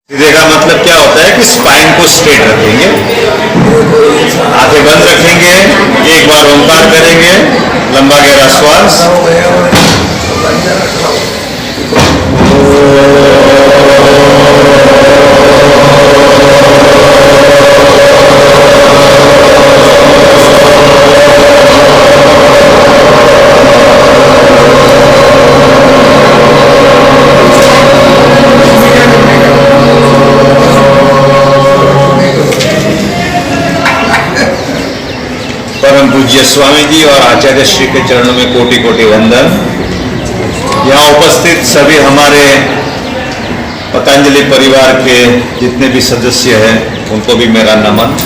सीधे का मतलब क्या होता है कि स्पाइन को स्ट्रेट रखेंगे, आंखें बंद रखेंगे, एक बार ओंकार करेंगे, लंबा गहरा श्वास। परम पूज्य स्वामी जी और आचार्य श्री के चरणों में कोटि कोटि वंदन। यहाँ उपस्थित सभी हमारे पतंजलि परिवार के जितने भी सदस्य हैं उनको भी मेरा नमन।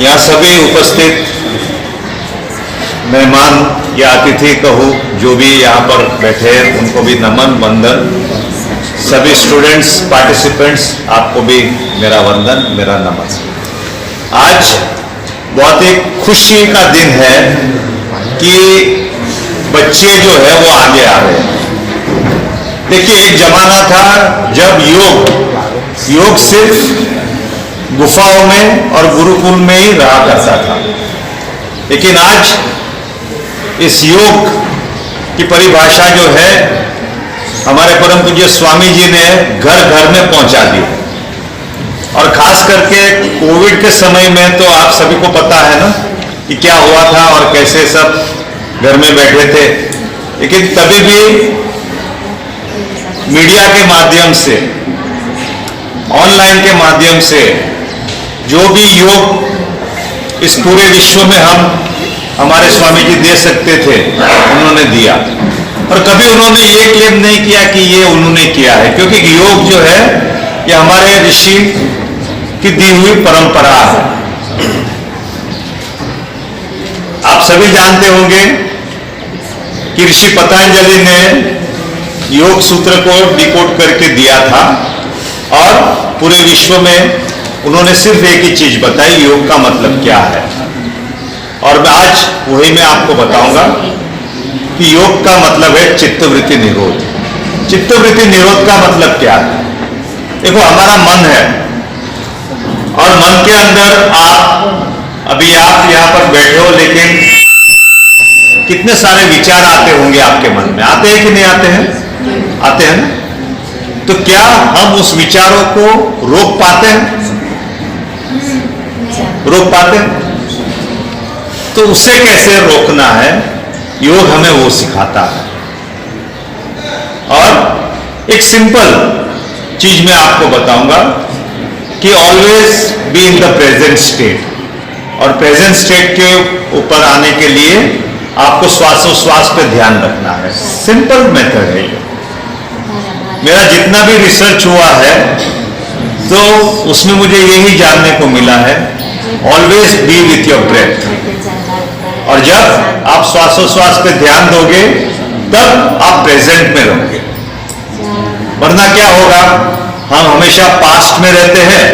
यहाँ सभी उपस्थित मेहमान या अतिथि कहूँ जो भी यहाँ पर बैठे हैं उनको भी नमन वंदन। सभी स्टूडेंट्स पार्टिसिपेंट्स आपको भी मेरा वंदन मेरा नमन। आज बहुत ही खुशी का दिन है कि बच्चे जो है वो आगे आ रहे हैं। देखिए, एक जमाना था जब योग सिर्फ गुफाओं में और गुरुकुल में ही रहा करता था, लेकिन आज इस योग की परिभाषा जो है हमारे परम पूज्य स्वामी जी ने घर घर में पहुंचा दी। और खास करके कोविड के समय में तो आप सभी को पता है ना कि क्या हुआ था और कैसे सब घर में बैठे थे, लेकिन तभी भी मीडिया के माध्यम से, ऑनलाइन के माध्यम से जो भी योग इस पूरे विश्व में हमारे स्वामी जी दे सकते थे उन्होंने दिया। और कभी उन्होंने ये क्लेम नहीं किया कि ये उन्होंने किया है, क्योंकि योग जो है ये हमारे ऋषि की दी हुई परंपरा है। आप सभी जानते होंगे कि ऋषि पतंजलि ने योग सूत्र को डिकोड करके दिया था और पूरे विश्व में उन्होंने सिर्फ एक ही चीज बताई, योग का मतलब क्या है। और मैं आज वही मैं आपको बताऊंगा कि योग का मतलब है चित्तवृत्ति निरोध। चित्तवृत्ति निरोध का मतलब क्या है? देखो, हमारा मन है और मन के अंदर आप यहाँ पर बैठे हो, लेकिन कितने सारे विचार आते होंगे आपके मन में। आते हैं कि नहीं आते हैं? आते हैं ना? तो क्या हम उस विचारों को रोक पाते हैं? रोक पाते हैं? तो उसे कैसे रोकना है, योग हमें वो सिखाता है। और एक सिंपल चीज मैं आपको बताऊंगा कि always be in the present state. और प्रेजेंट स्टेट के ऊपर आने के लिए आपको श्वासोश्वास पे ध्यान रखना है। सिंपल मेथड है ये। मेरा जितना भी रिसर्च हुआ है तो उसमें मुझे यही जानने को मिला है, always be with your breath. और जब आप श्वासोश्वास पे ध्यान दोगे तब आप प्रेजेंट में रहोगे। वरना क्या होगा, हम हमेशा पास्ट में रहते हैं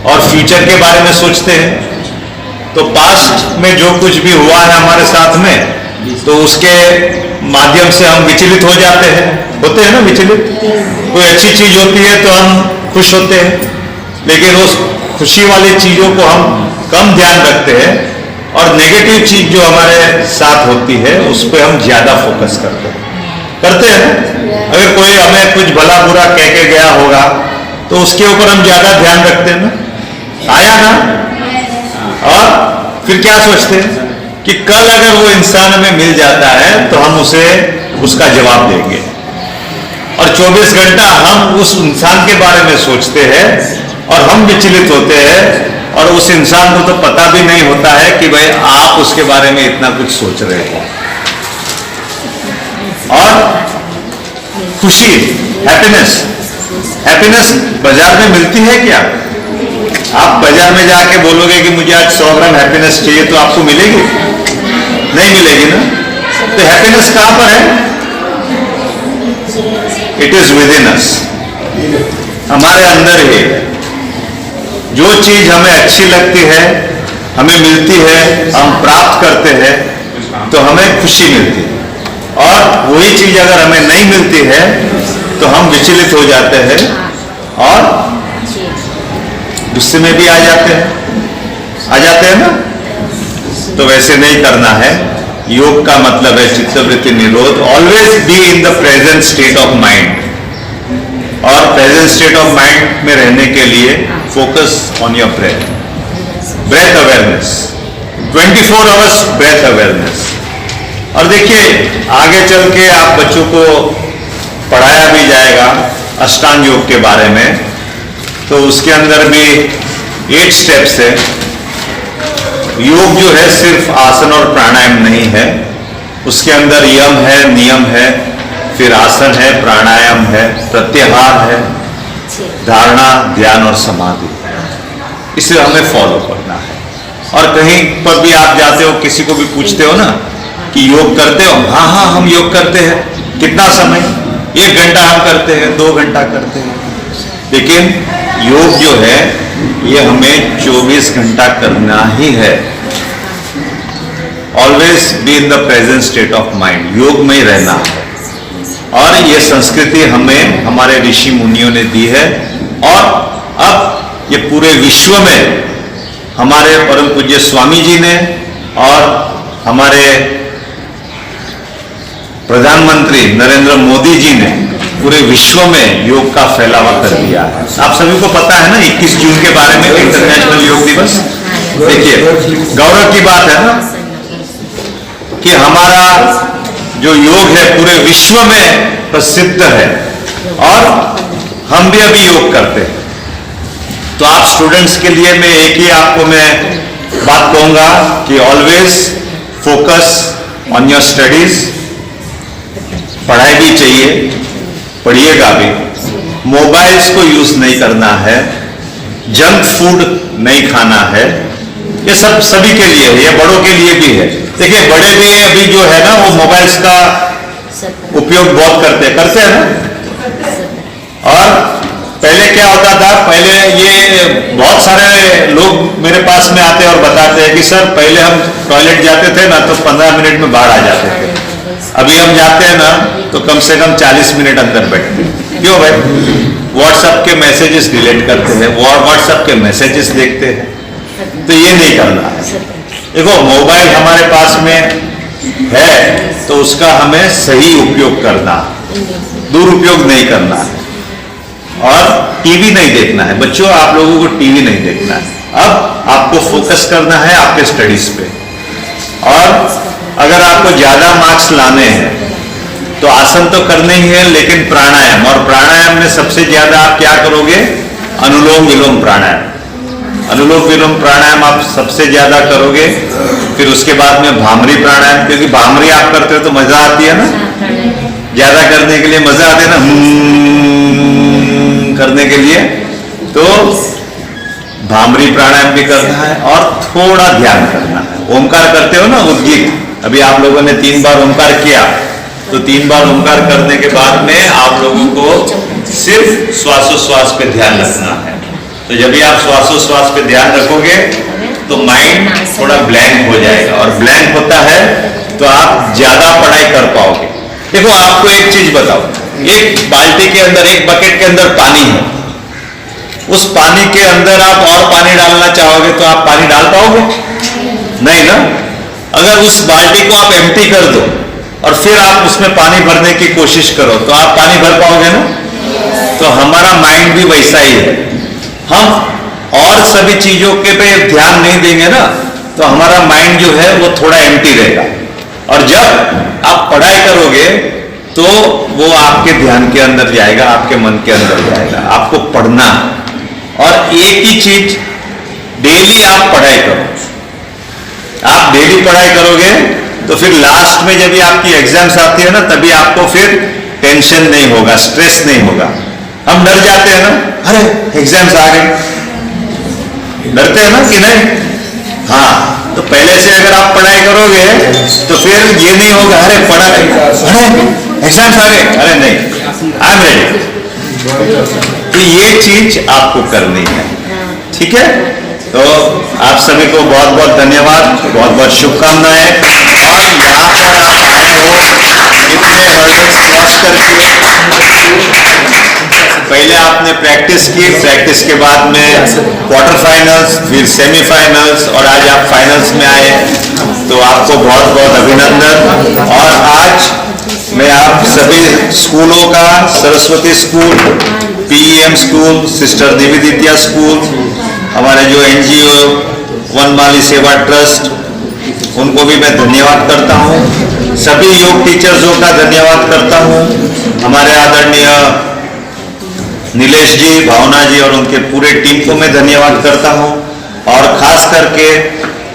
और फ्यूचर के बारे में सोचते हैं। तो पास्ट में जो कुछ भी हुआ है हमारे साथ में, तो उसके माध्यम से हम विचलित हो जाते हैं। होते हैं ना विचलित। कोई अच्छी चीज होती है तो हम खुश होते हैं, लेकिन उस खुशी वाली चीजों को हम कम ध्यान रखते हैं और नेगेटिव चीज जो हमारे साथ होती है उस पर हम ज्यादा फोकस करते हैं ना। अगर कोई हमें कुछ भला बुरा कह के गया होगा तो उसके ऊपर हम ज्यादा ध्यान रखते हैं ना, आया ना। और फिर क्या सोचते हैं कि कल अगर वो इंसान हमें मिल जाता है तो हम उसे उसका जवाब देंगे। और 24 घंटा हम उस इंसान के बारे में सोचते हैं और हम विचलित होते हैं और उस इंसान को तो पता भी नहीं होता है कि भाई आप उसके बारे में इतना कुछ सोच रहे हो। और खुशी, हैप्पीनेस बाजार में मिलती है क्या? आप बाजार में जाके बोलोगे कि मुझे आज 100 ग्राम हैप्पीनेस चाहिए तो आपको मिलेगी? नहीं मिलेगी ना। तो हैप्पीनेस कहां पर है? इट इज विद इन अस, हमारे अंदर ही। जो चीज हमें अच्छी लगती है, हमें मिलती है, हम प्राप्त करते हैं तो हमें खुशी मिलती है। और वही चीज अगर हमें नहीं मिलती है तो हम विचलित हो जाते हैं और गुस्से में भी आ जाते हैं ना। तो वैसे नहीं करना है। योग का मतलब है चित्तवृत्ति निरोध। Always be in the present state of mind, और प्रेजेंट स्टेट ऑफ माइंड में रहने के लिए focus on your breath awareness, 24 hours breath awareness. और देखिए आगे चल के आप बच्चों को पढ़ाया भी जाएगा अष्टांग योग के बारे में, तो उसके अंदर भी 8 स्टेप्स है। योग जो है सिर्फ आसन और प्राणायाम नहीं है, उसके अंदर यम है, नियम है, फिर आसन है, प्राणायाम है, प्रत्याहार है, धारणा, ध्यान और समाधि। इसे हमें फॉलो करना है। और कहीं पर भी आप जाते हो, किसी को भी पूछते हो ना कि योग करते हो, हाँ हाँ हम योग करते हैं। कितना समय? 1 घंटा हम करते हैं, 2 घंटा करते हैं। लेकिन योग जो है ये हमें 24 घंटा करना ही है। Always be in the present state of mind, योग में ही रहना है। और ये संस्कृति हमें हमारे ऋषि मुनियों ने दी है, और अब ये पूरे विश्व में हमारे परम पूज्य स्वामी जी ने और हमारे प्रधानमंत्री नरेंद्र मोदी जी ने पूरे विश्व में योग का फैलावा कर दिया है। आप सभी को पता है ना 21 जून के बारे में, इंटरनेशनल योग दिवस। देखिए गौरव की बात है ना कि हमारा जो योग है पूरे विश्व में प्रसिद्ध है, और हम भी अभी योग करते हैं। तो आप स्टूडेंट्स के लिए मैं एक ही आपको मैं बात कहूंगा कि always focus on your studies. पढ़ाई भी चाहिए, पढ़िएगा भी। मोबाइल्स को यूज नहीं करना है, जंक फूड नहीं खाना है। ये सब सभी के लिए है, ये बड़ों के लिए भी है। देखिए बड़े भी अभी जो है ना वो मोबाइल्स का उपयोग बहुत करते हैं ना। और पहले क्या होता था, पहले ये बहुत सारे लोग मेरे पास में आते हैं और बताते हैं कि सर पहले हम टॉयलेट जाते थे ना तो 15 मिनट में बाहर आ जाते थे, अभी हम जाते हैं ना तो कम से कम 40 मिनट अंदर बैठते हैं। क्यों भाई? व्हाट्सएप के मैसेजेस डिलीट करते हैं, व्हाट्सएप के मैसेजेस देखते हैं। तो ये नहीं करना है। देखो मोबाइल हमारे पास में है तो उसका हमें सही उपयोग करना, दुरुपयोग नहीं करना है। और टीवी नहीं देखना है बच्चों, आप लोगों को टीवी नहीं देखना है। अब आपको फोकस करना है आपके स्टडीज पे। और अगर आपको ज्यादा मार्क्स लाने हैं तो आसन तो करने ही है, लेकिन प्राणायाम, और प्राणायाम में सबसे ज्यादा आप क्या करोगे? अनुलोम विलोम प्राणायाम। अनुलोम विलोम प्राणायाम आप सबसे ज्यादा करोगे। फिर उसके बाद में भामरी प्राणायाम, क्योंकि भामरी आप करते हो तो मजा आती है ना, ज्यादा करने के लिए मजा आती है ना करने के लिए। तो भामरी प्राणायाम भी करना है और थोड़ा ध्यान करना है। ओमकार करते हो ना, उद्गीत, अभी आप लोगों ने 3 बार ओमकार किया, तो 3 बार ओमकार करने के बाद में आप लोगों को सिर्फ श्वासोश्वास पे ध्यान रखना है। तो जब भी आप श्वासोश्वास पे ध्यान रखोगे तो माइंड थोड़ा ब्लैंक हो जाएगा, और ब्लैंक होता है तो आप ज्यादा पढ़ाई कर पाओगे। देखो आपको एक चीज बताओ, एक बाल्टी के अंदर, एक बकेट के अंदर पानी है, उस पानी के अंदर आप और पानी डालना चाहोगे तो आप पानी डाल पाओगे? नहीं ना। अगर उस बाल्टी को आप एम्प्टी कर दो और फिर आप उसमें पानी भरने की कोशिश करो तो आप पानी भर पाओगे ना। तो हमारा माइंड भी वैसा ही है। हम और सभी चीजों के पे ध्यान नहीं देंगे ना तो हमारा माइंड जो है वो थोड़ा एम्प्टी रहेगा, और जब आप पढ़ाई करोगे तो वो आपके ध्यान के अंदर जाएगा, आपके मन के अंदर जाएगा। आपको पढ़ना है, और एक ही चीज डेली आप पढ़ाई करो। आप डेली पढ़ाई करोगे तो फिर लास्ट में जब भी आपकी एग्जाम्स आती है ना तभी आपको फिर टेंशन नहीं होगा, स्ट्रेस नहीं होगा। हम डर जाते हैं ना, अरे एग्जाम्स आ गए, डरते हैं ना कि नहीं? हाँ, तो पहले से अगर आप पढ़ाई करोगे तो फिर ये नहीं होगा अरे पढ़ा नहीं, अरे एग्जाम्स आ गए, अरे नहीं, आई एम रेडी। तो ये चीज आपको करनी है, ठीक है? तो आप सभी को बहुत बहुत धन्यवाद, बहुत बहुत शुभकामनाएं। और यहाँ पर आप आए हो इतने हर्डल्स क्रॉस करके, पहले आपने प्रैक्टिस की, प्रैक्टिस के बाद में क्वार्टर फाइनल्स, फिर सेमीफाइनल्स और आज आप फाइनल्स में आए, तो आपको बहुत बहुत अभिनंदन। और आज मैं आप सभी स्कूलों का, Saraswati school, PEM school, sister Nivedita school, हमारे जो एनजीओ वनमाली सेवा ट्रस्ट, उनको भी मैं धन्यवाद करता हूँ। सभी योग टीचर्सों का धन्यवाद करता हूँ। हमारे आदरणीय नीलेश जी, भावना जी और उनके पूरे टीम को मैं धन्यवाद करता हूँ। और खास करके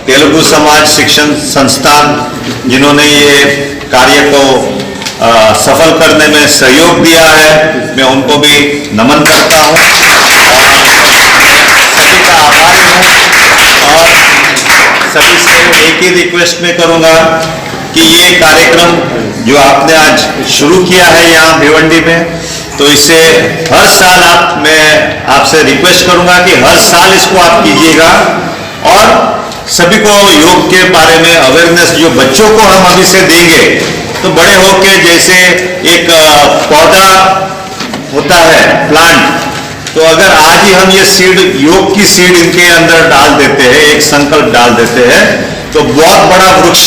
तेलुगु समाज शिक्षण संस्थान, जिन्होंने ये कार्य को सफल करने में सहयोग दिया है, मैं उनको भी नमन करता हूँ और सभी का आभारी हूँ। और सभी से एक ही रिक्वेस्ट में करूँगा कि ये कार्यक्रम जो आपने आज शुरू किया है यहाँ भिवंडी में, तो इसे हर साल मैं आपसे रिक्वेस्ट करूंगा कि हर साल इसको आप कीजिएगा और सभी को योग के बारे में अवेयरनेस, जो बच्चों को हम अभी से देंगे तो बड़े होके जैसे एक पौधा होता है, प्लांट, तो अगर आज ही हम ये सीड, योग की सीड इनके अंदर डाल देते हैं, एक संकल्प डाल देते हैं, तो बहुत बड़ा वृक्ष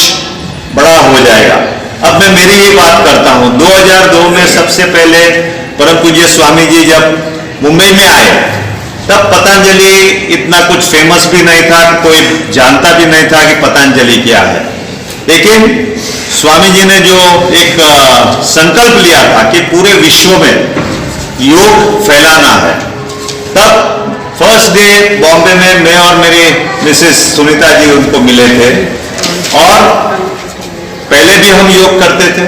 बड़ा हो जाएगा। अब मैं मेरी ही बात करता हूँ। 2002 में सबसे पहले परम पूज्य स्वामी जी जब मुंबई में आए, तब पतंजलि इतना कुछ फेमस भी नहीं था, कोई जानता भी नहीं था कि पतंजलि क्या है। लेकिन स्वामी जी ने जो एक संकल्प लिया था कि पूरे विश्व में योग फैलाना है, तब फर्स्ट डे बॉम्बे में मैं और मेरी मिसेस सुनीता जी उनको मिले थे और पहले भी हम योग करते थे,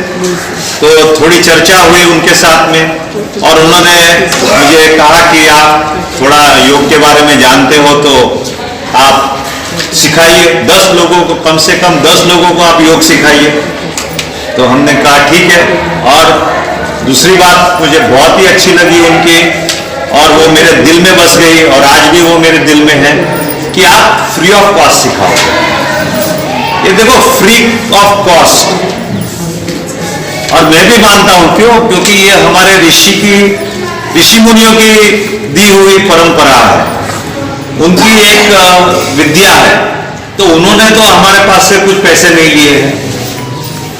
तो थोड़ी चर्चा हुई उनके साथ में और उन्होंने मुझे कहा कि आप थोड़ा योग के बारे में जानते हो तो आप सिखाइए 10 लोगों को, कम से कम 10 लोगों को आप योग सिखाइए। तो हमने कहा ठीक है। और दूसरी बात मुझे बहुत ही अच्छी लगी उनकी और वो मेरे दिल में बस गई और आज भी वो मेरे दिल में है कि आप फ्री ऑफ कॉस्ट सिखाओ। ये देखो, फ्री ऑफ कॉस्ट, और मैं भी मानता हूं, क्यों? क्योंकि ये हमारे ऋषि मुनियों की दी हुई परंपरा है, उनकी एक विद्या है, तो उन्होंने तो हमारे पास से कुछ पैसे नहीं लिए हैं।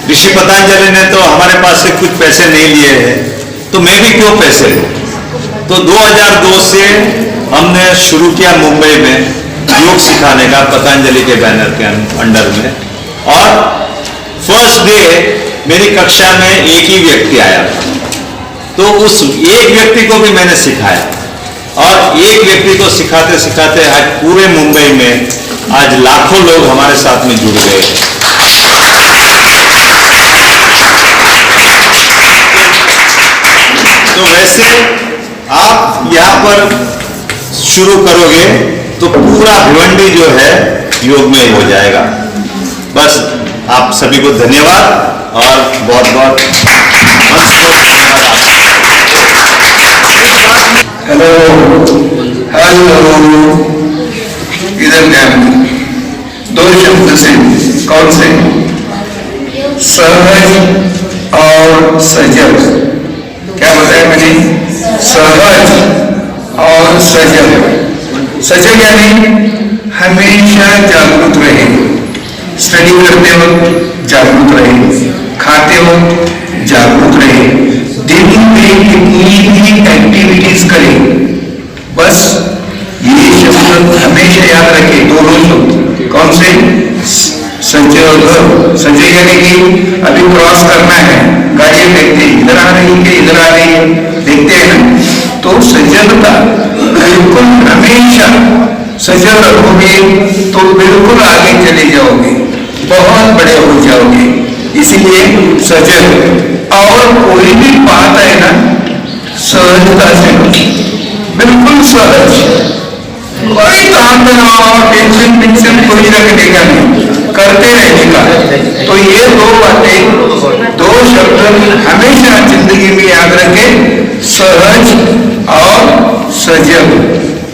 ऋषि पतंजलि ने तो हमारे पास से कुछ पैसे नहीं लिए हैं, तो मैं भी क्यों पैसे लूं? तो 2002 से हमने शुरू किया मुंबई में योग सिखाने का, पतंजलि के बैनर के अंडर में। और फर्स्ट डे मेरी कक्षा में एक ही व्यक्ति आया था, तो उस एक व्यक्ति को भी मैंने सिखाया और एक व्यक्ति को सिखाते सिखाते आज पूरे मुंबई में आज लाखों लोग हमारे साथ में जुड़ गए। तो वैसे आप यहाँ पर शुरू करोगे तो पूरा भिवंडी जो है योग में हो जाएगा। बस आप सभी को धन्यवाद और बहुत बहुत हेलो हेलो, इधर ध्यान, 2 शब्द से, कौन से? सहज और सजग। क्या बताया मैंने? सहज और सजग। सजग यानी हमेशा जागरूक रहे, स्टडी करते वक्त जागरूक रहे, खाते वक्त जागरूक रहे, दिन में कितनी भी एक्टिविटीज करें, बस ये शब्द हमेशा याद रखें। 2 शब्द, कौन से? सजग। सजग यानी कि अभी क्रॉस करना है, गाड़ियां देखते इधर आ रही है, इधर आ रही है, देखते हैं ना, तो सजगता बिल्कुल हमेशा सजग रखोगे तो बिल्कुल आगे चले जाओगे, बहुत बड़े हो जाओगे। इसीलिए सजग, और कोई भी बात है ना सहजता से, बिल्कुल सहज, कोई काम बनाओ, टेंशन कोई रखने का नहीं, करते रहने का। तो ये 2 बातें, 2 शब्द हमेशा जिंदगी में याद रखें, सहज और सजग।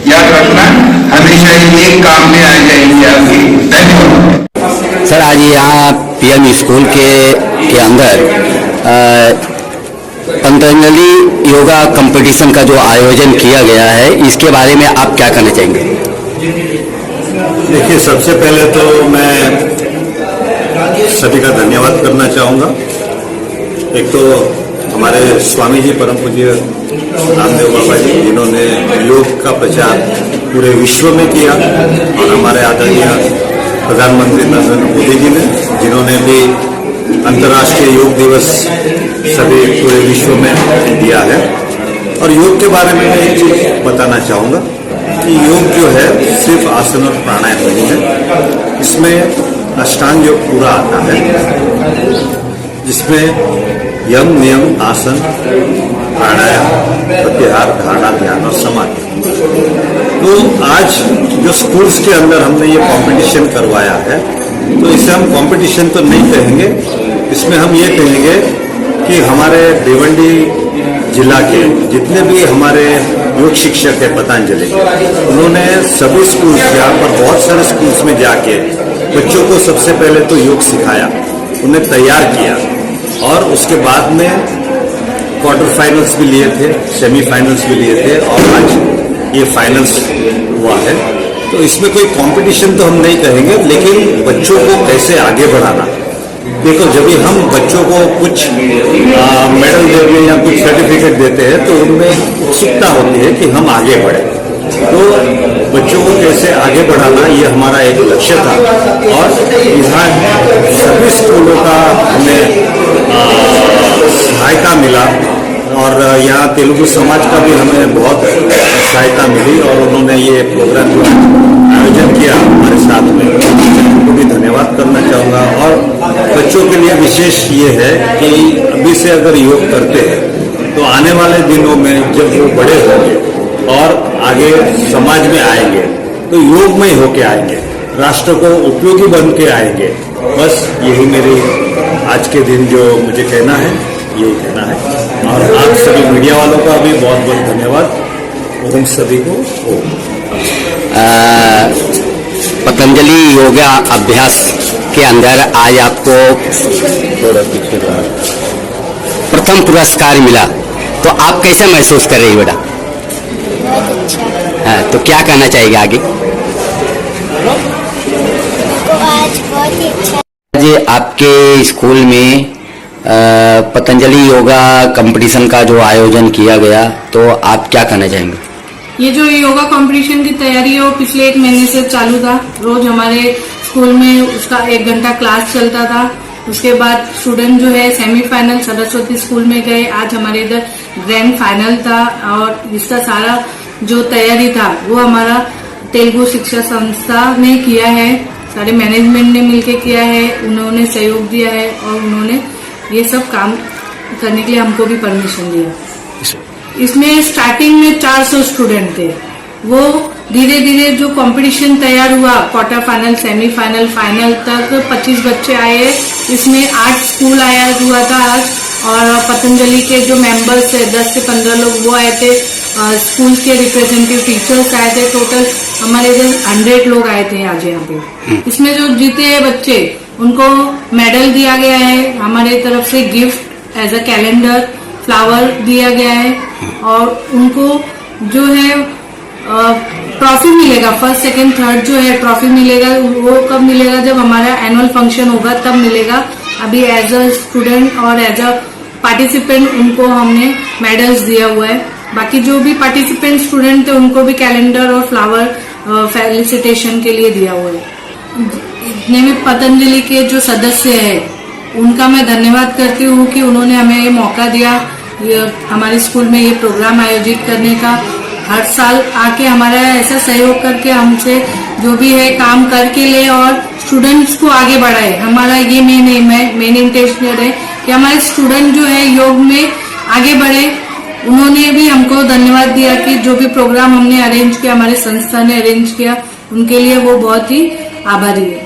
याद रखना, हमेशा ये काम में आ जाएंगे आपकी। धन्यवाद। सर, आज यहाँ पीएम स्कूल के अंदर पतंजलि योगा कंपटीशन का जो आयोजन किया गया है, इसके बारे में आप क्या कहना चाहेंगे? देखिए, सबसे पहले तो मैं सभी का धन्यवाद करना चाहूँगा। एक तो हमारे स्वामी जी परम पूज्य रामदेव बाबा जी, जिन्होंने योग का प्रचार पूरे विश्व में किया, और हमारे आदरणीय प्रधानमंत्री नरेंद्र मोदी जी ने, जिन्होंने भी अंतर्राष्ट्रीय योग दिवस सभी पूरे विश्व में दिया है। और योग के बारे में मैं एक चीज बताना चाहूँगा कि योग जो है सिर्फ आसन और प्राणायाम नहीं है, इसमें अष्टांग योग पूरा आता है, जिसमें यम, नियम, आसन, प्राणायाम, प्रत्याहार, धारणा, ध्यान और समाधि। तो आज जो स्कूल्स के अंदर हमने ये कंपटीशन करवाया है, तो इसे हम कंपटीशन तो नहीं कहेंगे, इसमें हम ये कहेंगे कि हमारे भिवंडी जिला के जितने भी हमारे योग शिक्षक है पतंजलि, उन्होंने सभी स्कूल, यहाँ पर बहुत सारे स्कूल्स में जाके बच्चों को सबसे पहले तो योग सिखाया, उन्हें तैयार किया, और उसके बाद में क्वार्टर फाइनल्स भी लिए थे, सेमीफाइनल्स भी लिए थे, और आज ये फाइनल्स हुआ है। तो इसमें कोई कंपटीशन तो हम नहीं कहेंगे, लेकिन बच्चों को कैसे आगे बढ़ाना। देखो, जब भी हम बच्चों को कुछ मेडल देते हैं या कुछ सर्टिफिकेट देते हैं, तो उनमें उत्सुकता होती है कि हम आगे बढ़े। तो बच्चों को कैसे आगे बढ़ाना, ये हमारा एक लक्ष्य था, और यहाँ सभी स्कूलों का हमें सहायता मिला, और यहाँ तेलुगु समाज का भी हमें बहुत सहायता मिली, और उन्होंने ये प्रोग्राम जो आयोजन किया हमारे साथ में, उनको भी धन्यवाद करना चाहूँगा। और बच्चों के लिए विशेष ये है कि अभी से अगर योग करते हैं, तो आने वाले दिनों में जब वो बड़े होंगे और आगे समाज में आएंगे, तो योगमय होके आएंगे, राष्ट्र को उपयोगी बन के आएंगे। बस यही मेरी आज के दिन जो मुझे कहना है, यही कहना है। और आप सभी मीडिया वालों का भी बहुत बहुत धन्यवाद। हम सभी को पतंजलि योगा अभ्यास के अंदर आज आपको प्रथम पुरस्कार मिला, तो आप कैसे महसूस कर रही हो बेटा? हाँ, तो क्या कहना चाहेगा आगे? आज बहुत ही अच्छा। आज आपके स्कूल में पतंजलि योगा कंपटीशन का जो आयोजन किया गया, तो आप क्या कहना चाहेंगे? ये जो योगा कंपटीशन की तैयारी है वो पिछले 1 महीने से चालू था। रोज हमारे स्कूल में उसका 1 घंटा क्लास चलता था। उसके बाद स्टूडेंट जो है सेमीफाइनल सरस्वती स्कूल में गए। आज हमारे इधर ग्रैंड फाइनल था, और इसका सारा जो तैयारी था वो हमारा तेलुगु शिक्षा संस्था ने किया है, सारे मैनेजमेंट ने मिलकर किया है, उन्होंने सहयोग दिया है, और उन्होंने ये सब काम करने के लिए हमको भी परमिशन दिया। इसमें स्टार्टिंग में 400 स्टूडेंट थे, वो धीरे धीरे जो कंपटीशन तैयार हुआ, क्वार्टर फाइनल, सेमीफाइनल, फाइनल तक 25 बच्चे आए। इसमें 8 स्कूल आया हुआ था आज, और पतंजलि के जो मेंबर्स है 10 से 15 लोग वो आए थे, स्कूल के रिप्रेजेंटेटिव टीचर्स आए थे। टोटल हमारे इधर 100 लोग आए थे आज यहाँ पे। इसमें जो जीते हैं बच्चे, उनको मेडल दिया गया है, हमारे तरफ से gift as a calendar, flower दिया गया है, और उनको जो है ट्रॉफी मिलेगा। फर्स्ट, सेकंड, थर्ड जो है ट्रॉफी मिलेगा, वो कब मिलेगा? जब हमारा एनुअल फंक्शन होगा तब मिलेगा। अभी एज अ स्टूडेंट और एज अ पार्टिसिपेंट उनको हमने मेडल्स दिया हुआ है। बाकी जो भी पार्टिसिपेंट स्टूडेंट थे उनको भी कैलेंडर और फ्लावर फेलिसिटेशन के लिए दिया हुआ है। इतने में पतंजलि के जो सदस्य है उनका मैं धन्यवाद करती हूँ कि उन्होंने हमें ये मौका दिया, हमारे स्कूल में ये प्रोग्राम आयोजित करने का। हर साल आके हमारा ऐसा सहयोग करके हमसे जो भी है काम करके ले और स्टूडेंट्स को आगे बढ़ाए। हमारा ये मेन इंटेंशन है कि हमारे स्टूडेंट जो है योग में आगे बढ़े। उन्होंने भी हमको धन्यवाद दिया कि जो भी प्रोग्राम हमने अरेंज किया, हमारे संस्था ने अरेंज किया, उनके लिए वो बहुत ही आभारी है।